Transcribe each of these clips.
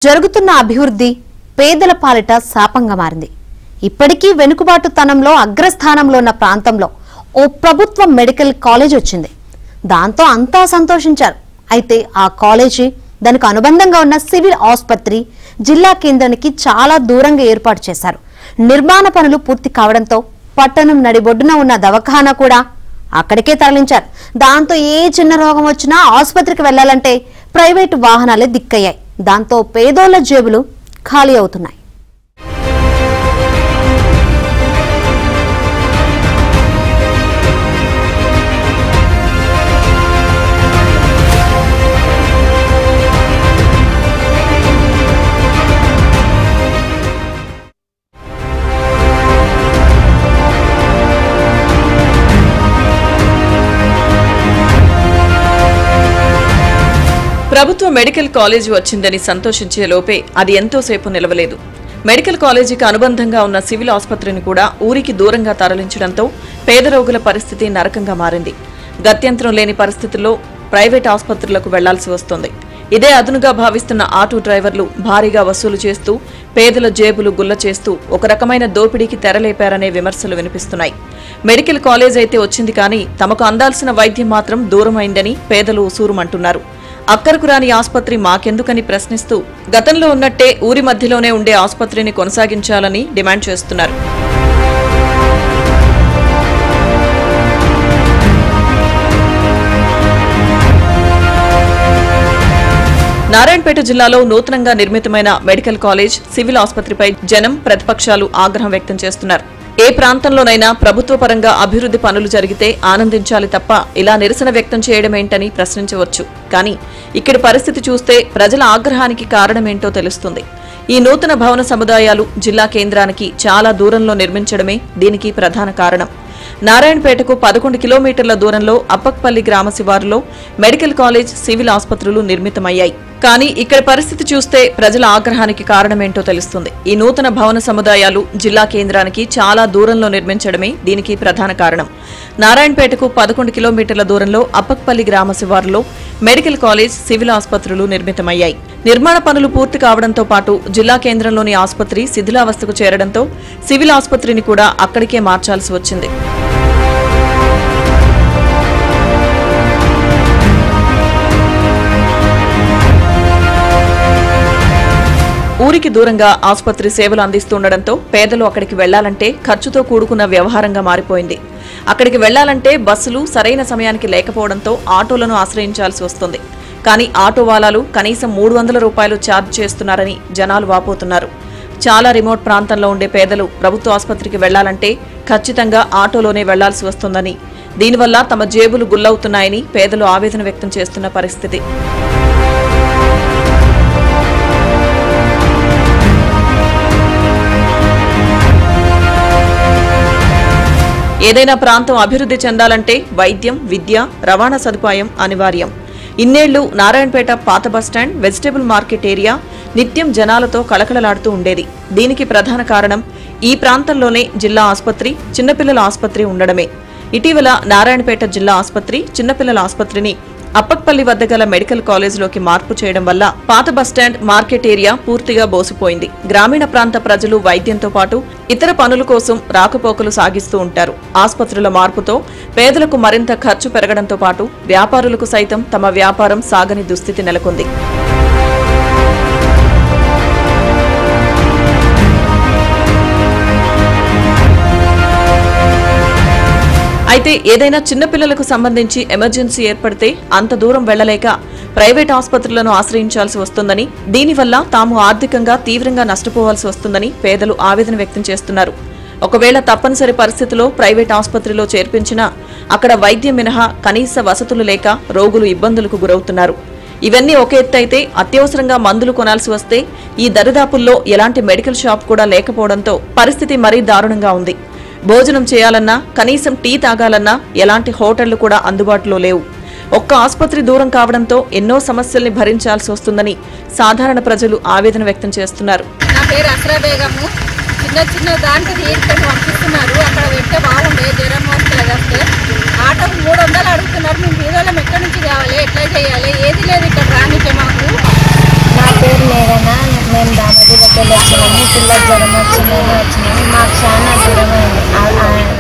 జరుగుతున్న అభివృద్ధి పేదల పాలిట శాపంగా మారింది. ఇప్పటికీ వెనుకబాటుతనంలో అగ్రస్థానంలో ఉన్న ప్రాంతంలో ఓ ప్రభుత్వ మెడికల్ కాలేజ్ వచ్చింది. దాంతో అంతా సంతోషించారు. అయితే ఆ కాలేజీ దానికి అనుబంధంగా ఉన్న సివిల్ ఆసుపత్రి జిల్లా కేంద్రానికి చాలా దూరంగా ఏర్పాటు చేశారు. నిర్మాణ పనులు పూర్తి కావడంతో పట్టణం నడిబొడ్డున ఉన్న దవాఖానా కూడా అక్కడికే తరలించారు. దాంతో ఏ చిన్న రోగం వచ్చినా ఆసుపత్రికి వెళ్లాలంటే ప్రైవేటు వాహనాలే దిక్కయ్యాయి. దాంతో పేదోళ్ల జేబులు ఖాళీ అవుతున్నాయి. ప్రభుత్వ మెడికల్ కాలేజీ వచ్చిందని సంతోషించే లోపే అది ఎంతోసేపు నిలవలేదు. మెడికల్ కాలేజీకి అనుబంధంగా ఉన్న సివిల్ ఆసుపత్రిని కూడా ఊరికి దూరంగా తరలించడంతో పేద రోగుల పరిస్థితి నరకంగా మారింది. గత్యంతరం లేని పరిస్థితుల్లో ప్రైవేట్ ఆసుపత్రులకు వెళ్లాల్సి వస్తోంది. ఇదే అదునుగా భావిస్తున్న ఆటో డ్రైవర్లు భారీగా వసూలు చేస్తూ పేదల జేబులు గుల్ల చేస్తూ ఒక రకమైన దోపిడీకి తెరలేపారనే విమర్శలు వినిపిస్తున్నాయి. మెడికల్ కాలేజ్ అయితే వచ్చింది కానీ తమకు అందాల్సిన వైద్యం మాత్రం దూరమైందని పేదలు ఉసూరుమంటున్నారు. అక్కరకు రాని ఆసుపత్రి మాకెందుకని ప్రశ్నిస్తూ గతంలో ఉన్నట్టే ఊరి మధ్యలోనే ఉండే ఆసుపత్రిని కొనసాగించాలని డిమాండ్ చేస్తున్నారు. నారాయణపేట జిల్లాలో నూతనంగా నిర్మితమైన మెడికల్ కాలేజ్ సివిల్ ఆసుపత్రిపై జనం ప్రతిపక్షాలు ఆగ్రహం వ్యక్తం చేస్తున్నారు. ఏ ప్రాంతంలోనైనా ప్రభుత్వ పరంగా అభివృద్ధి పనులు జరిగితే ఆనందించాలి తప్ప ఇలా నిరసన వ్యక్తం చేయడమేంటని ప్రశ్నించవచ్చు. కానీ ఇక్కడి పరిస్థితి చూస్తే ప్రజల ఆగ్రహానికి కారణమేంటో తెలుస్తుంది. ఈ నూతన భవన సముదాయాలు జిల్లా కేంద్రానికి చాలా దూరంలో నిర్మించడమే దీనికి ప్రధాన కారణం. నారాయణపేటకు 11 కిలోమీటర్ల దూరంలో అప్పక్పల్లి గ్రామ శివారులో మెడికల్ కాలేజ్ సివిల్ ఆసుపత్రులు నిర్మితమయ్యాయి. కానీ ఇక్కడ పరిస్థితి చూస్తే ప్రజల ఆగ్రహానికి కారణమేంటో తెలుస్తుంది. ఈ నూతన భవన సముదాయాలు జిల్లా కేంద్రానికి చాలా దూరంలో నిర్మించడమే దీనికి ప్రధాన కారణం. నారాయణపేటకు 11 కిలోమీటర్ల దూరంలో అప్పక్పల్లి గ్రామ శివారులో మెడికల్ కాలేజ్ సివిల్ ఆసుపత్రులు నిర్మితమయ్యాయి. నిర్మాణ పనులు పూర్తి కావడంతో పాటు జిల్లా కేంద్రంలోని ఆసుపత్రి శిథిలావస్థకు చేరడంతో సివిల్ ఆసుపత్రిని కూడా అక్కడికే మార్చాల్సి వచ్చింది. ఊరికి దూరంగా ఆసుపత్రి సేవలు అందిస్తుండటంతో పేదలు అక్కడికి వెళ్లాలంటే ఖర్చుతో కూడుకున్న వ్యవహారంగా మారిపోయింది. అక్కడికి వెళ్లాలంటే బస్సులు సరైన సమయానికి లేకపోవడంతో ఆటోలను ఆశ్రయించాల్సి వస్తుంది. కానీ ఆటో వాలాలు కనీసం 300 రూపాయలు ఛార్జ్ చేస్తున్నారని జనాలు వాపోతున్నారు. చాలా రిమోట్ ప్రాంతంలో ఉండే పేదలు ప్రభుత్వ ఆసుపత్రికి వెళ్లాలంటే ఖచ్చితంగా ఆటోలోనే వెళ్లాల్సి వస్తుందని, దీనివల్ల తమ జేబులు గుల్లవుతున్నాయని పేదలు ఆవేదన వ్యక్తం చేస్తున్న పరిస్థితి. ఏదైనా ప్రాంతం అభివృద్ధి చెందాలంటే వైద్యం, విద్య, రవాణా సదుపాయం అనివార్యం. ఇన్నేళ్లు నారాయణపేట పాత బస్టాండ్, వెజిటబుల్ మార్కెట్ ఏరియా నిత్యం జనాలతో కళకళలాడుతూ ఉండేది. దీనికి ప్రధాన కారణం ఈ ప్రాంతంలోనే జిల్లా ఆసుపత్రి, చిన్నపిల్లల ఆసుపత్రి ఉండడమే. ఇటీవల నారాయణపేట జిల్లా ఆసుపత్రి, చిన్నపిల్లల ఆసుపత్రిని అప్పక్పల్లి వద్ద గల మెడికల్ కాలేజీలోకి మార్పు చేయడం వల్ల పాత బస్టాండ్, మార్కెట్ ఏరియా పూర్తిగా బోసిపోయింది. గ్రామీణ ప్రాంత ప్రజలు వైద్యంతో పాటు ఇతర పనుల కోసం రాకపోకలు సాగిస్తూ ఉంటారు. ఆసుపత్రుల మార్పుతో పేదలకు మరింత ఖర్చు పెరగడంతో పాటు వ్యాపారులకు సైతం తమ వ్యాపారం సాగని దుస్థితి నెలకొంది. అయితే ఏదైనా చిన్నపిల్లలకు సంబంధించి ఎమర్జెన్సీ ఏర్పడితే అంత దూరం వెళ్లలేక ప్రైవేట్ ఆసుపత్రులను ఆశ్రయించాల్సి వస్తుందని, దీనివల్ల తాము ఆర్థికంగా తీవ్రంగా నష్టపోవాల్సి వస్తుందని పేదలు ఆవేదన వ్యక్తం చేస్తున్నారు. ఒకవేళ తప్పనిసరి పరిస్థితిలో ప్రైవేట్ ఆసుపత్రిలో చేర్పించినా అక్కడ వైద్యం మినహా కనీస వసతులు లేక రోగులు ఇబ్బందులకు గురవుతున్నారు. ఇవన్నీ ఒక ఎత్తైతే అత్యవసరంగా మందులు కొనాల్సి వస్తే ఈ దరిదాపుల్లో ఎలాంటి మెడికల్ షాప్ కూడా లేకపోవడంతో పరిస్థితి మరీ దారుణంగా ఉంది. భోజనం చేయాలన్నా, కనీసం టీ తాగాలన్నా ఎలాంటి హోటళ్లు కూడా అందుబాటులో లేవు. ఒక్క ఆసుపత్రి దూరం కావడంతో ఎన్నో సమస్యల్ని భరించాల్సి వస్తుందని సాధారణ ప్రజలు ఆవేదన వ్యక్తం చేస్తున్నారు. నా పేరు అస్రా బేగము. చిన్న దాంట్లో తీసుకొని పంపిస్తున్నారు. అక్కడ వెంటే బాగుండే, జ్వరం వస్తే ఆటోకు 300 అడుగుతున్నారు. మేము బీదోళ్ళం ఎక్కడి నుంచి కావాలి, ఎట్లా చేయాలి, ఏది లేదు ఇక్కడ రానికే మాకు. పేరు మేఘన. మేము దామోదీకి వచ్చినాము. పిల్లలకు జ్వరం వచ్చిందని వచ్చినాము. మాకు చాలా దూరమైంది.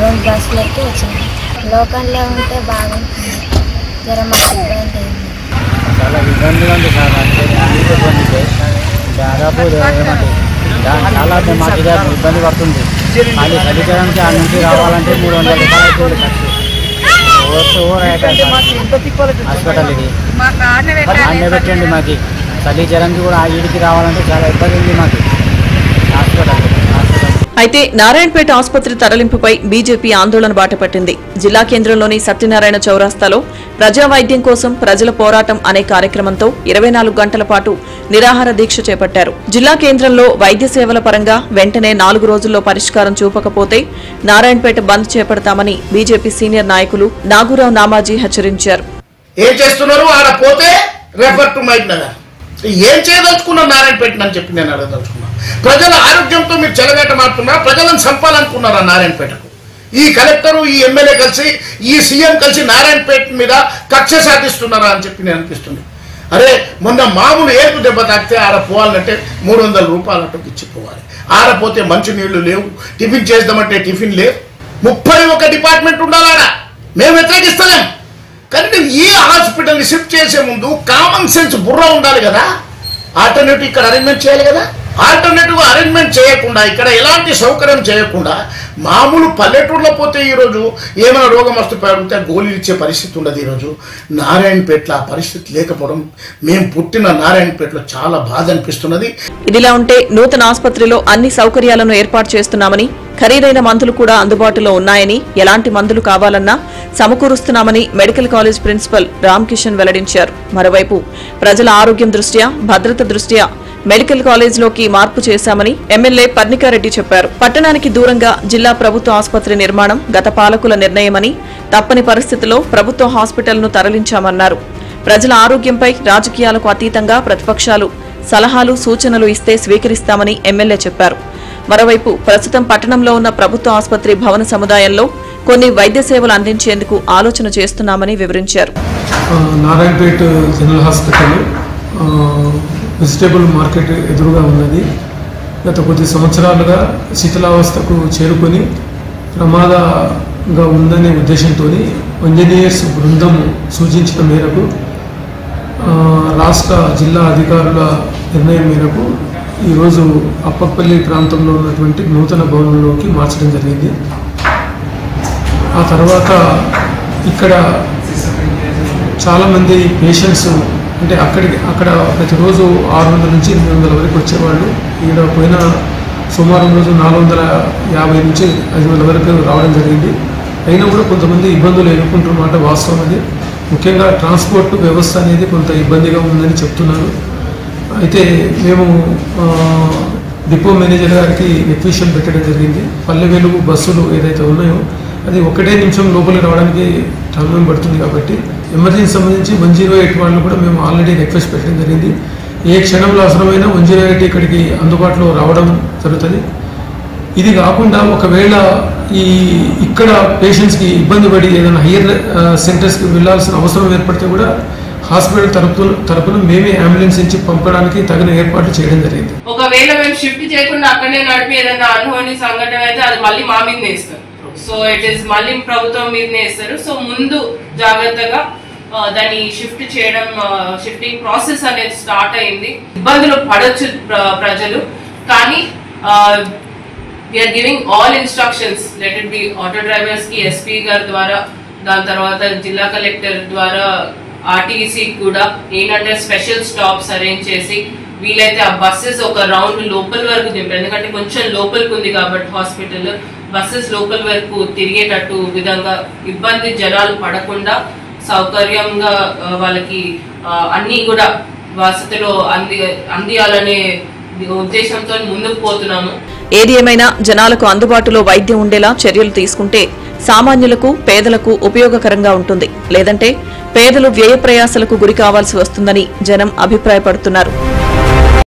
2 బస్సులు ఎక్కి వచ్చినాము. లోకల్లో ఉంటే బాగుంటుంది. జ్వరం ఇబ్బంది చాలా ఇబ్బందిగా ఉంది సార్. దాదాపు చాలా మాకు ఇబ్బంది పడుతుంది. అది చలిచడానికి ఆ నుంచి రావాలంటే 300 రూపాయలు అవుతుంది ఖర్చు. హాస్పిటల్ ఇది ఆన్నే పెట్టండి. మాకు చలిచడానికి కూడా ఆ ఈడికి రావాలంటే చాలా ఇబ్బంది ఉంది మాకు హాస్పిటల్. అయితే నారాయణపేట ఆసుపత్రి తరలింపుపై బీజేపీ ఆందోళన బాటపట్టింది. జిల్లా కేంద్రంలోని సత్యనారాయణ చౌరాస్తాలో ప్రజా వైద్యం కోసం ప్రజల పోరాటం అనే కార్యక్రమంతో 24 గంటల పాటు నిరాహార దీక్ష చేపట్టారు. జిల్లా కేంద్రంలో వైద్య సేవల పరంగా వెంటనే 4 రోజుల్లో పరిష్కారం చూపకపోతే నారాయణపేట బంద్ చేపడతామని బీజేపీ సీనియర్ నాయకులు నాగూరావు నామాజీ హెచ్చరించారు. ఏం చేస్తున్నారు? ఆడ పోతే రెఫర్ టు మైట్ నగర్. ఏం చేయదలుచుకున్నారు నారాయణపేట అని చెప్పి నేను అడగదలుచుకున్నాను. ప్రజల ఆరోగ్యంతో మీరు చెలగాట మారుతున్నారు. ప్రజలను చంపాలనుకున్నారా నారాయణపేటకు? ఈ కలెక్టరు, ఈ ఎమ్మెల్యే కలిసి, ఈ సీఎం కలిసి నారాయణపేట మీద కక్ష సాధిస్తున్నారా అని చెప్పి నేను అనిపిస్తుంది. అరే మొన్న మామూలు ఏపు దెబ్బ తాకితే ఆడ పోవాలంటే 300 రూపాయలు అటుకు ఇచ్చిపోవాలి. ఆడపోతే మంచి నీళ్లు లేవు, టిఫిన్ చేద్దామంటే టిఫిన్ లేవు. 31 డిపార్ట్మెంట్ ఉండాలాడ. మేము వ్యతిరేకిస్తలేం. కానీ ఈ హాస్పిటల్ని షిఫ్ట్ చేసే ముందు కామన్ సెన్స్ బుర్ర ఉండాలి కదా. ఆల్టర్నేటివ్ ఇక్కడ అరేంజ్మెంట్ చేయాలి కదా. ఆల్టర్నేటివ్ అరేంజ్మెంట్ చేయకుండా, ఇక్కడ ఎలాంటి సౌకర్యం చేయకుండా మామూలు పల్లెటూరులో పోతే ఈరోజు ఏమైనా రోగం వస్తే పడితే గోళీలు ఇచ్చే పరిస్థితి ఉండదు. ఈరోజు నారాయణపేటలో ఆ పరిస్థితి లేకపోవడం మేము పుట్టిన నారాయణపేటలో చాలా బాధ అనిపిస్తున్నది. ఇదిలా ఉంటే నూతన ఆసుపత్రిలో అన్ని సౌకర్యాలను ఏర్పాటు చేస్తున్నామని, ఖరీదైన మందులు కూడా అందుబాటులో ఉన్నాయని, ఎలాంటి మందులు కావాలన్నా సమకూరుస్తున్నామని medical college principal Ram Kishan వెల్లడించారు. మరోవైపు ప్రజల ఆరోగ్యం దృష్ట్యా, భద్రత దృష్ట్యా మెడికల్ కాలేజ్లోకి మార్పు చేశామని ఎమ్మెల్యే పర్ణికారెడ్డి చెప్పారు. పట్టణానికి దూరంగా జిల్లా ప్రభుత్వ ఆసుపత్రి నిర్మాణం గత పాలకుల నిర్ణయమని, తప్పని పరిస్థితిలో ప్రభుత్వ హాస్పిటల్ను తరలించామన్నారు. ప్రజల ఆరోగ్యంపై రాజకీయాలకు అతీతంగా ప్రతిపక్షాలు సలహాలు, సూచనలు ఇస్తే స్వీకరిస్తామని ఎమ్మెల్యే చెప్పారు. మరోవైపు ప్రస్తుతం పట్టణంలో ఉన్న ప్రభుత్వ ఆసుపత్రి భవన సముదాయంలో కొన్ని వైద్య సేవలు అందించేందుకు ఆలోచన చేస్తున్నామని వివరించారు. Narayanpet general hospital vegetable market ఎదురుగా ఉన్నది. గత కొద్ది సంవత్సరాలుగా శిథిలావస్థకు చేరుకొని ప్రమాదంగా ఉందనే ఉద్దేశంతో ఇంజనీర్స్ బృందం సూచించిన మేరకు రాష్ట్ర జిల్లా అధికారుల నిర్ణయం మేరకు ఈరోజు అప్పపల్లి ప్రాంతంలో ఉన్నటువంటి నూతన భవనంలోకి మార్చడం జరిగింది. ఆ తర్వాత ఇక్కడ చాలామంది పేషెంట్స్ అంటే అక్కడ ప్రతిరోజు 600 నుంచి 800 వరకు వచ్చేవాళ్ళు. ఇక్కడ పోయిన సోమవారం రోజు 450 నుంచి 500 వరకు రావడం జరిగింది. అయినా కూడా కొంతమంది ఇబ్బందులు ఎదుర్కొంటున్నమాట వాస్తవం. అది ముఖ్యంగా ట్రాన్స్పోర్ట్ వ్యవస్థ అనేది కొంత ఇబ్బందిగా ఉందని చెప్తున్నారు. అయితే మేము డిపో మేనేజర్ గారికి రిక్వెషన్ పెట్టడం జరిగింది. పల్లె వెలుగు బస్సులు ఏదైతే ఉన్నాయో అది 1 నిమిషం లోపలికి రావడానికి సమయం పడుతుంది. కాబట్టి ఎమర్జెన్సీ సంబంధించి 108 వాళ్ళు కూడా మేము ఆల్రెడీ రిక్వెస్ట్ పెట్టడం జరిగింది. ఏ క్షణంలో అవసరమైన 108 ఇక్కడికి అందుబాటులో రావడం జరుగుతుంది. ఇది కాకుండా ఒకవేళ ఇక్కడ పేషెంట్స్కి ఇబ్బంది పడి ఏదైనా హయ్యర్ సెంటర్స్కి వెళ్లాల్సిన అవసరం ఏర్పడితే కూడా హాస్పిటల్ తరపున మేమే అంబులెన్స్ నుంచి పంపడానికి తగిన ఏర్పాట్లు చేయడం జరిగింది. ఒకవేళ మేము షిఫ్ట్ చేయకుండా అక్కడనే నడిపి ఏదైనా అనుకోని సంఘటన అయితే అది మళ్ళీ మా మీద వేస్తారు. సో ఇట్ ఈస్ మళ్ళీ ప్రభుత్వం మీదనే వేస్తారు. సో ముందు జాగ్రత్తగా దాన్ని షిఫ్ట్ చేయడం, షిఫ్టింగ్ ప్రాసెస్ అనేది స్టార్ట్ అయింది. ఇబ్బందులు పడొచ్చు ప్రజలు, కానీ we're giving all instructions. Let it be auto drivers కి ఎస్పీ గారి ద్వారా, దాని తర్వాత జిల్లా కలెక్టర్ ద్వారా ఆర్టీసీ కూడా ఏంటంటే స్పెషల్ స్టాప్స్ అరేంజ్ చేసి వీలైతే ఆ బస్సెస్ ఒక రౌండ్ లోపల వరకు దింపారు. ఎందుకంటే కొంచెం లోపలికి ఉంది కాబట్టి హాస్పిటల్ బస్సెస్ లోపల వరకు తిరిగేటట్టు విధంగా ఇబ్బంది జనాలు పడకుండా సౌకర్యంగా వాళ్ళకి అన్ని కూడా వసతిలో అందియాలనే ఉద్దేశంతో ముందుకు పోతున్నాము. ఏది ఏమైనా జనాలకు అందుబాటులో వైద్యం ఉండేలా చర్యలు తీసుకుంటే సామాన్యులకు, పేదలకు ఉపయోగకరంగా ఉంటుంది. లేదంటే పేదలు వ్యయ ప్రయాసలకు గురి కావాల్సి వస్తుందని జనం అభిప్రాయపడుతున్నారు.